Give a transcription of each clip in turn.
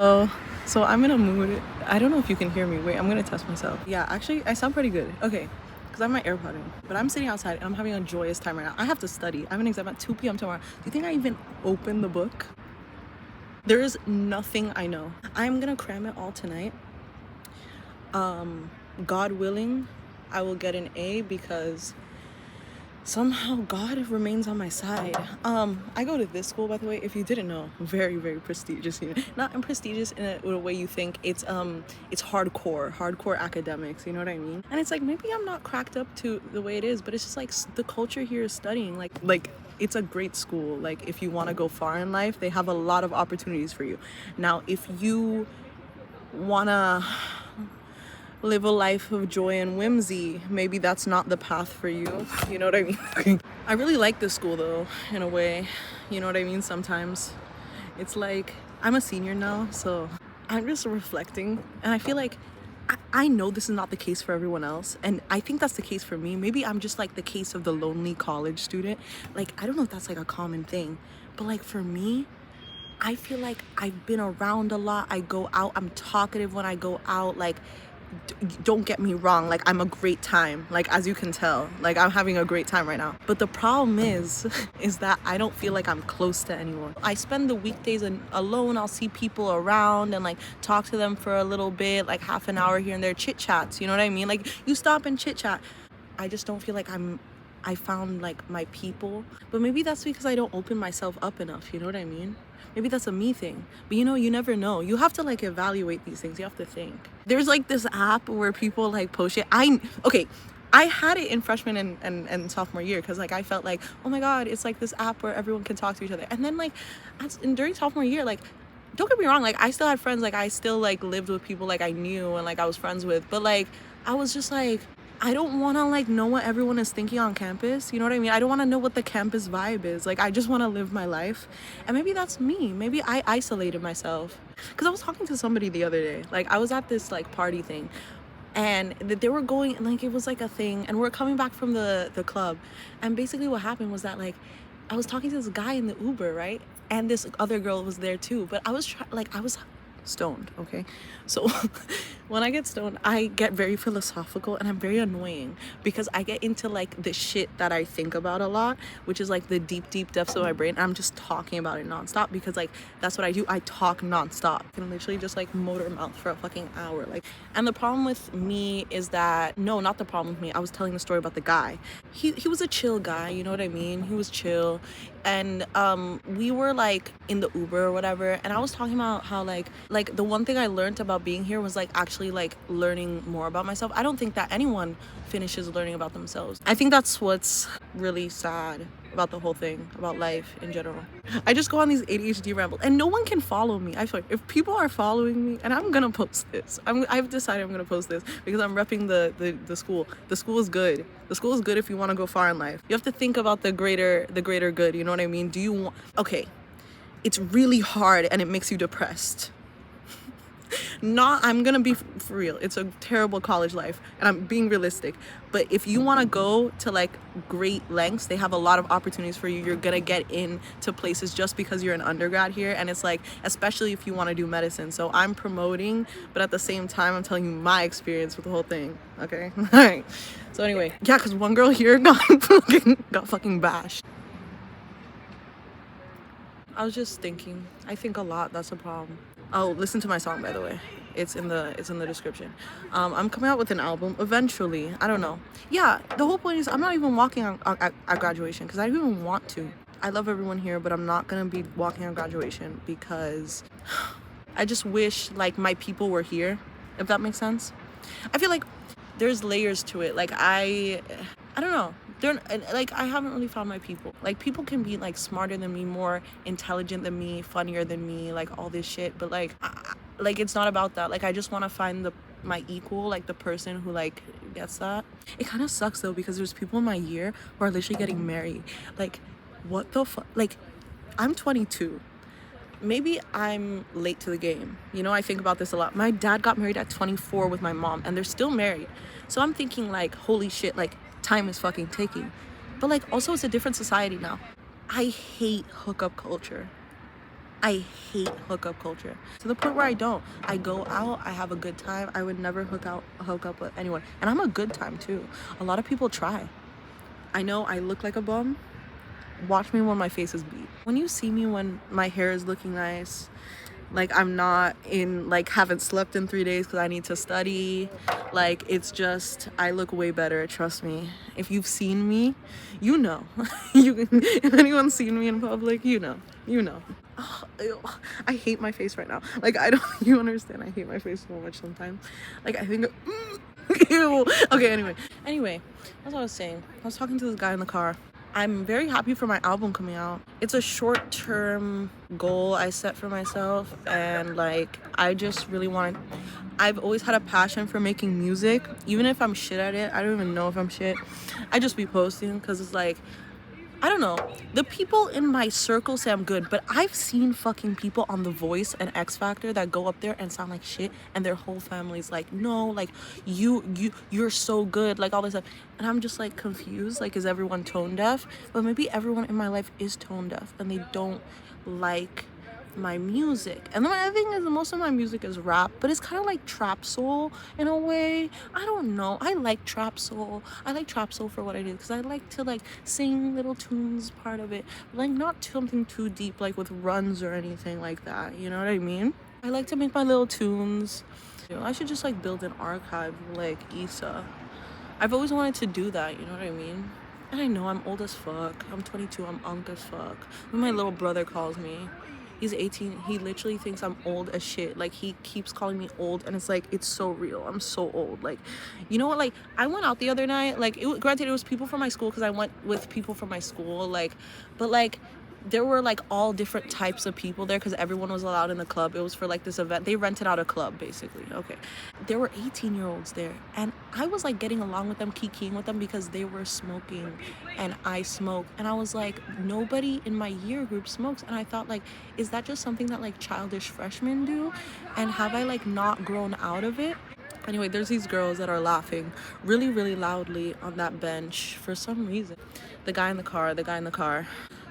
So I'm in a mood. I don't know if you can hear me. Wait, I'm gonna test myself. Yeah, actually, I sound pretty good. Okay, because I have my AirPod in. But I'm sitting outside and I'm having a joyous time right now. I have to study. I have an exam at 2 p.m. tomorrow. Do you think I even opened the book? There is nothing I know. I'm gonna cram it all tonight. God willing, I will get an A because somehow God remains on my side. I go to this school, by the way, if you didn't know. Very, very prestigious, you know. Not prestigious in a way you think. It's hardcore academics, you know what I mean? And it's like, maybe I'm not cracked up to the way it is, but it's just like the culture here is studying. Like it's a great school. Like, if you want to go far in life, they have a lot of opportunities for you. Now, if you wanna live a life of joy and whimsy, maybe that's not the path for you. You know what I mean? I really like this school though, in a way. You know what I mean? Sometimes it's like I'm a senior now, so I'm just reflecting, and I feel like I know this is not the case for everyone else, and I think that's the case for me. Maybe I'm just like the case of the lonely college student. Like, I don't know if that's like a common thing, but like for me, I feel like I've been around a lot. I go out, I'm talkative when I go out. Like, don't get me wrong, like, I'm a great time, like, as you can tell, like, I'm having a great time right now. But the problem is that I don't feel like I'm close to anyone. I spend the weekdays alone. I'll see people around and like talk to them for a little bit, like half an hour here and there, chit chats, you know what I mean? Like, you stop and chit chat. I just don't feel like I found like my people. But maybe that's because I don't open myself up enough, you know what I mean? Maybe that's a me thing. But you know, you never know. You have to like evaluate these things. You have to think. There's like this app where people like post it. I had it in freshman and sophomore year because like I felt like, oh my God, it's like this app where everyone can talk to each other. And then like during sophomore year, like, don't get me wrong, like I still had friends, like I still like lived with people like I knew and like I was friends with. But like I was just like, I don't want to like know what everyone is thinking on campus. You know what I mean? I don't want to know what the campus vibe is. Like, I just want to live my life. And maybe that's me. Maybe I isolated myself. Because I was talking to somebody the other day. Like, I was at this like party thing, and they were going, like, it was like a thing, and we're coming back from the club. And basically what happened was that like I was talking to this guy in the Uber, right? And this other girl was there too. But I was I was stoned, okay? So when I get stoned, I get very philosophical and I'm very annoying because I get into like the shit that I think about a lot, which is like the deep depths of my brain. I'm just talking about it nonstop because like that's what I do. I talk nonstop. I can literally just like motor mouth for a fucking hour. Like, and the problem with me is that, no, not the problem with me. I was telling the story about the guy. He was a chill guy, you know what I mean? He was chill. And we were like in the Uber or whatever, and I was talking about how like the one thing I learned about being here was like actually like learning more about myself. I don't think that anyone finishes learning about themselves. I think that's what's really sad about the whole thing, about life in general. I just go on these ADHD rambles and no one can follow me. I feel like if people are following me, and I'm gonna post this, I've decided I'm gonna post this because I'm repping the school. The school is good. The school is good if you want to go far in life. You have to think about the greater good, you know what I mean? Do you want, okay, it's really hard and it makes you depressed. I'm gonna be for real, it's a terrible college life and I'm being realistic, but if you want to go to like great lengths, they have a lot of opportunities for you. You're gonna get into places just because you're an undergrad here, and it's like, especially if you want to do medicine. So I'm promoting, but at the same time I'm telling you my experience with the whole thing, okay? All right, so anyway, yeah, because one girl here got fucking bashed. I was just thinking, I think a lot, that's a problem. Oh, listen to my song, by the way. It's in the description. I'm coming out with an album eventually. I don't know. Yeah, the whole point is I'm not even walking at graduation because I don't even want to. I love everyone here, but I'm not gonna be walking on graduation because I just wish like my people were here, if that makes sense. I feel like there's layers to it. Like I don't know. Like, I haven't really found my people. Like, people can be like smarter than me, more intelligent than me, funnier than me, like all this shit. But like, like it's not about that. Like, I just want to find my equal, like the person who like gets that. It kind of sucks though because there's people in my year who are literally getting married. Like, what the fuck? Like, I'm 22. Maybe I'm late to the game. You know, I think about this a lot. My dad got married at 24 with my mom, and they're still married. So I'm thinking like, holy shit, like time is fucking ticking. But like also it's a different society now. I hate hookup culture. I hate hookup culture to the point where I go out, I have a good time. I would never hook up with anyone, and I'm a good time too. A lot of people try. I know I look like a bum. Watch me when my face is beat. When you see me when my hair is looking nice, like I'm not in, like, haven't slept in 3 days because I need to study, like, it's just, I look way better, trust me. If you've seen me, you know. If anyone's seen me in public, you know. Oh, ew. I hate my face right now. Like, I don't, you understand, I hate my face so much sometimes. Like, I think ew. Okay, anyway, that's what I was saying. I was talking to this guy in the car. I'm very happy for my album coming out. It's a short-term goal I set for myself, and like, I just really I've always had a passion for making music. Even if I'm shit at it, I don't even know if I'm shit. I just be posting because it's like, I don't know. The people in my circle say I'm good, but I've seen fucking people on The Voice and X Factor that go up there and sound like shit, and their whole family's like, no, like, you're so good, like, all this stuff. And I'm just like confused, like, is everyone tone deaf? But maybe everyone in my life is tone deaf and they don't like my music. And then my thing is, most of my music is rap, but it's kind of like trap soul in a way. I don't know, I like trap soul. I like trap soul for what I do, because I like to like sing little tunes, part of it, like not something too deep, like with runs or anything like that, you know what I mean? I like to make my little tunes. You know, I should just like build an archive like Issa. I've always wanted to do that, you know what I mean? And I know I'm old as fuck. I'm 22, I'm unk as fuck. When my little brother calls me, he's 18, he literally thinks I'm old as shit. Like, he keeps calling me old, and it's like, it's so real. I'm so old. Like, you know what, like, I went out the other night, like, granted, it was people from my school, because I went with people from my school, like, but like, there were like all different types of people there, because everyone was allowed in the club. It was for like this event. They rented out a club, basically. Okay, there were 18-year-olds there, and I was like getting along with them, kikiing with them, because they were smoking and I smoke, and I was like, nobody in my year group smokes. And I thought, like, is that just something that like childish freshmen do, and have I like not grown out of it? Anyway, there's these girls that are laughing really, really loudly on that bench for some reason. The guy in the car.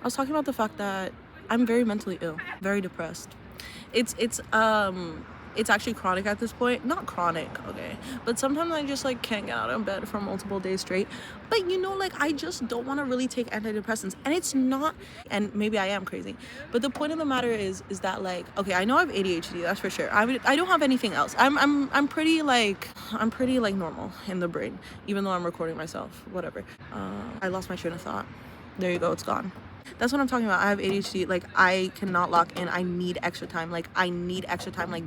I was talking about the fact that I'm very mentally ill, very depressed. It's actually chronic at this point. Not chronic, okay, but sometimes I just like can't get out of bed for multiple days straight. But you know, like, I just don't want to really take antidepressants, and it's not, and maybe I am crazy, but the point of the matter is that, like, okay, I know I have ADHD, that's for sure. I don't have anything else. I'm pretty like normal in the brain, even though I'm recording myself, whatever. I lost my train of thought. There you go, it's gone. That's what I'm talking about. I have ADHD. Like, I cannot lock in. I need extra time. Like,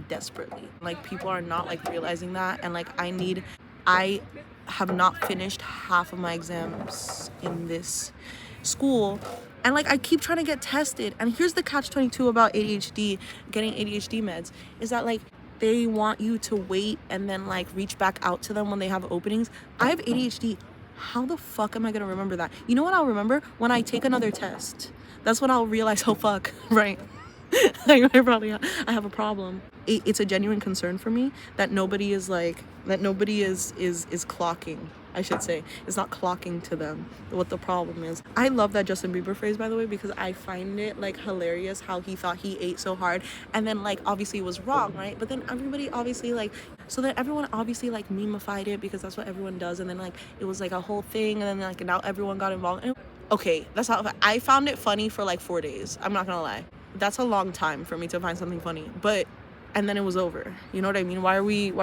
desperately. Like, people are not like realizing that. And like, I have not finished half of my exams in this school, and like, I keep trying to get tested. And here's the catch-22 about ADHD, getting ADHD meds, is that like, they want you to wait and then like reach back out to them when they have openings. I have ADHD. How the fuck am I gonna remember that? You know what I'll remember? When I take another test. That's when I'll realize, oh fuck, right. I have a problem. It's a genuine concern for me that nobody is clocking, I should say. It's not clocking to them what the problem is. I love that Justin Bieber phrase, by the way, because I find it like hilarious how he thought he ate so hard, and then like, obviously it was wrong, right? But then everybody obviously like, so then everyone obviously like memeified it, because that's what everyone does, and then like, it was like a whole thing, and then like, now everyone got involved. And okay, that's how I found it funny for like 4 days. I'm not gonna lie. That's a long time for me to find something funny, but, and then it was over. You know what I mean? Why are we,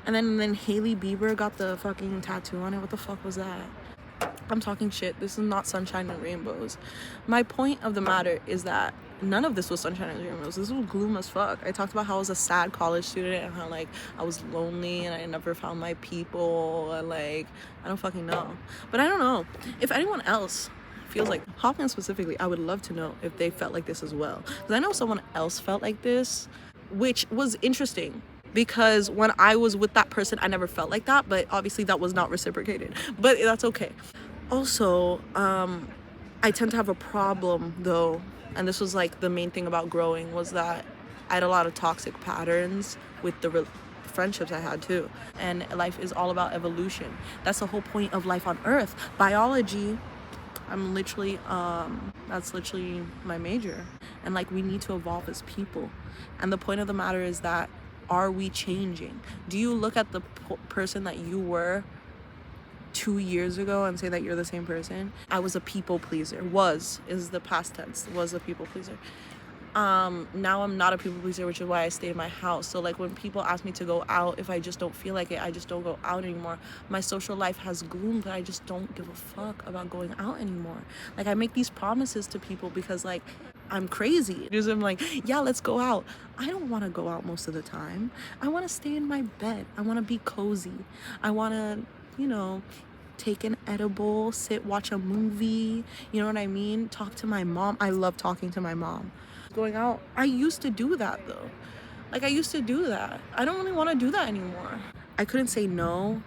and then Hailey Bieber got the fucking tattoo on it. What the fuck was that? I'm talking shit. This is not sunshine and rainbows. My point of the matter is that none of this was sunshine and rainbows. This was gloom as fuck. I talked about how I was a sad college student, and how like, I was lonely, and I never found my people, and like, I don't fucking know. But I don't know if anyone else feels like, Hoffman specifically, I would love to know if they felt like this as well, because I know someone else felt like this, which was interesting, because when I was with that person, I never felt like that, but obviously that was not reciprocated, but that's okay. Also, I tend to have a problem though, and this was like the main thing about growing, was that I had a lot of toxic patterns with the friendships I had too. And life is all about evolution. That's the whole point of life on earth. Biology, I'm literally That's literally my major. And like, we need to evolve as people. And the point of the matter is that, are we changing? Do you look at the person that you were 2 years ago and say that you're the same person? I was a people pleaser. Is the past tense. Was a people pleaser. Now I'm not a people pleaser, which is why I stay in my house. So like, when people ask me to go out, if I just don't feel like it, I just don't go out anymore. My social life has gloomed, but I just don't give a fuck about going out anymore. Like, I make these promises to people because like, I'm crazy. Because I'm like, yeah, let's go out. I don't want to go out most of the time. I want to stay in my bed. I want to be cozy. I want to, take an edible, sit, watch a movie. You know what I mean? Talk to my mom. I love talking to my mom. Going out, I used to do that though. Like, I used to do that. I don't really want to do that anymore. I couldn't say no.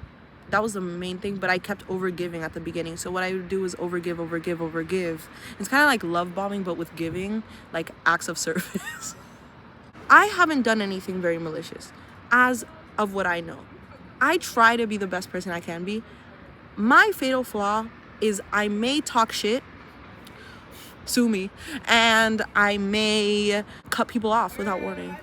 That was the main thing, but I kept overgiving at the beginning. So what I would do is overgive. It's kind of like love bombing, but with giving, like acts of service. I haven't done anything very malicious as of what I know. I try to be the best person I can be. My fatal flaw is I may talk shit, sue me, and I may cut people off without warning.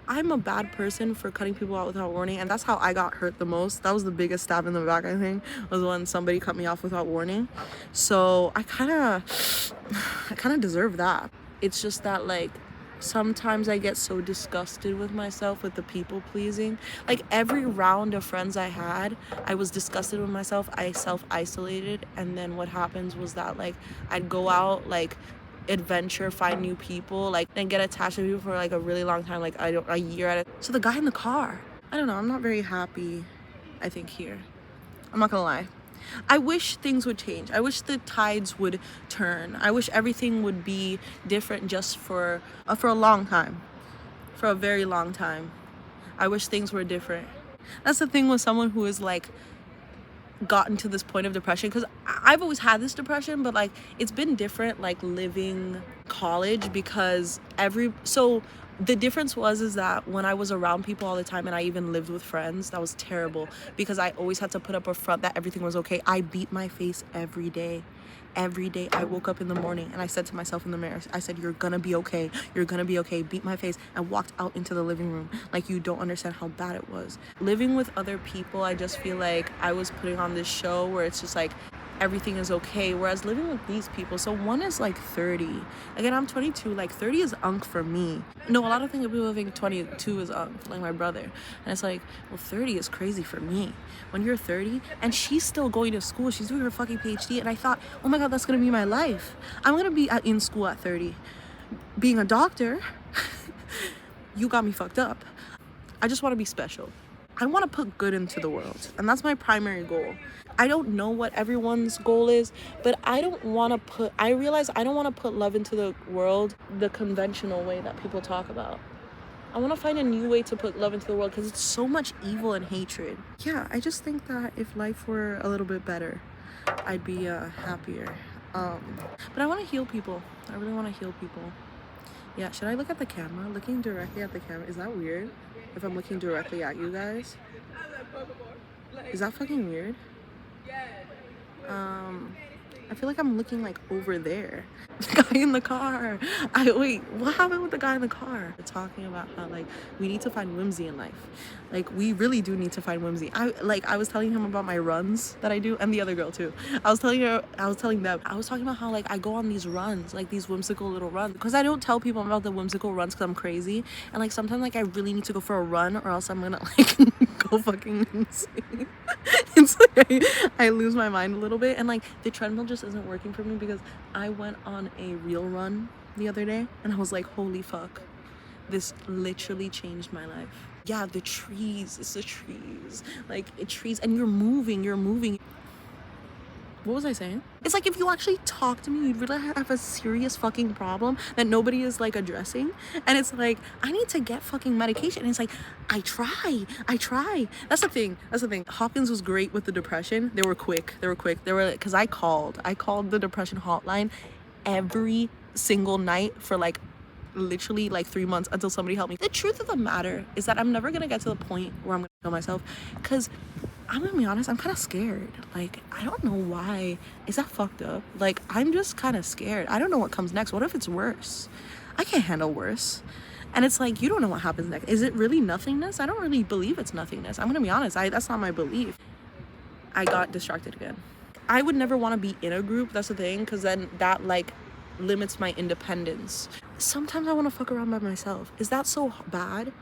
I'm a bad person for cutting people out without warning, and that's how I got hurt the most. That was the biggest stab in the back, I think, was when somebody cut me off without warning. So I kind of deserve that. It's just that like, sometimes I get so disgusted with myself with the people pleasing. Like, every round of friends I had, I was disgusted with myself. I self-isolated, and then what happens was that like, I'd go out, like adventure, find new people, like then get attached to people for like a really long time, like a year at a. So the guy in the car, I don't know, I'm not very happy, I think, here. I'm not gonna lie. I wish things would change. I wish the tides would turn. I wish everything would be different just for a long time. For a very long time. I wish things were different. That's the thing with someone who is like gotten to this point of depression, because I've always had this depression, but like, it's been different like living college, because the difference is that when I was around people all the time, and I even lived with friends, that was terrible, because I always had to put up a front that everything was okay. I beat my face every day. I woke up in the morning and I said to myself in the mirror, I said, you're gonna be okay, beat my face, and walked out into the living room. Like, you don't understand how bad it was. Living with other people, I just feel like I was putting on this show where it's just like, everything is okay, whereas living with these people, so one is like 30, again, I'm 22, like 30 is unk for me. No, a lot of people think 22 is unk, like my brother, and it's like, well, 30 is crazy for me. When you're 30 and she's still going to school, she's doing her fucking PhD, and I thought, oh my god, that's gonna be my life. I'm gonna be in school at 30 being a doctor. You got me fucked up. I just want to be special. I want to put good into the world, and that's my primary goal. I don't know what everyone's goal is, but I realize I don't want to put love into the world the conventional way that people talk about. I want to find a new way to put love into the world, because it's so much evil and hatred. Yeah, I just think that if life were a little bit better, I'd be happier. But I want to heal people. I really want to heal people. Yeah, should I look at the camera? Looking directly at the camera, is that weird? If I'm looking directly at you guys? Is that fucking weird? I feel like I'm looking like over there. The guy in the car. Wait, what happened with the guy in the car? We're talking about how like we need to find whimsy in life. Like, we really do need to find whimsy. I was telling him about my runs that I do, and the other girl too. I was talking them. I was talking about how like I go on these runs, like these whimsical little runs, because I don't tell people about the whimsical runs because I'm crazy, and like sometimes like I really need to go for a run, or else I'm gonna like go fucking insane. It's like I lose my mind a little bit, and like the treadmill just isn't working for me, because I went on a real run the other day and I was like, holy fuck, this literally changed my life. Yeah, the trees, it's the trees, like trees, and you're moving. What was I saying? It's like, if you actually talk to me, you'd really have a serious fucking problem that nobody is like addressing. And it's like, I need to get fucking medication. And it's like, I try. That's the thing. Hopkins was great with the depression. They were quick. Because I called the depression hotline every single night for like literally like 3 months until somebody helped me. The truth of the matter is that I'm never gonna get to the point where I'm gonna kill myself, because I'm gonna be honest, I'm kind of scared. Like, I don't know why. Is that fucked up? Like, I'm just kind of scared. I don't know what comes next. What if it's worse? I can't handle worse. And it's like, you don't know what happens next. Is it really nothingness? I don't really believe it's nothingness. I'm gonna be honest, that's not my belief. I got distracted again. I would never want to be in a group, that's the thing, because then that like limits my independence. Sometimes I want to fuck around by myself. Is that so bad?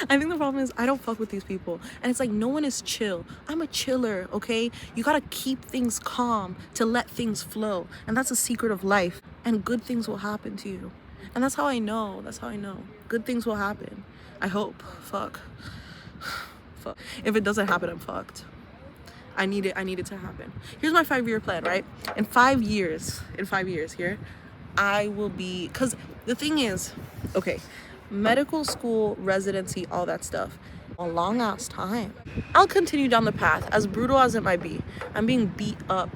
I think the problem is I don't fuck with these people, and it's like no one is chill. I'm a chiller, okay? You gotta keep things calm to let things flow, and that's a secret of life, and good things will happen to you. And that's how I know. Good things will happen. I hope. Fuck. If it doesn't happen, I'm fucked. I need it to happen. Here's my 5-year plan, right? In 5 years here, I will be, because the thing is, okay, medical school, residency, all that stuff, a long ass time. I'll continue down the path, as brutal as it might be. I'm being beat up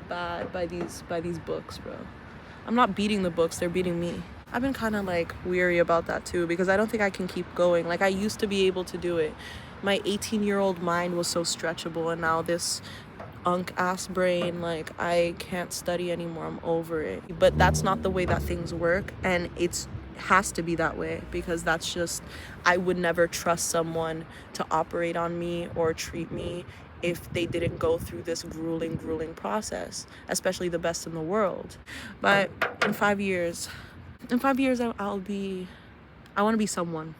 bad by these books, bro. I'm not beating the books, they're beating me. I've been kind of like weary about that too, because I don't think I can keep going. Like, I used to be able to do it. My 18-year-old mind was so stretchable, and now this ass brain, like, I can't study anymore. I'm over it. But that's not the way that things work, and it has to be that way, because that's just, I would never trust someone to operate on me or treat me if they didn't go through this grueling process, especially the best in the world. But in 5 years, I want to be someone.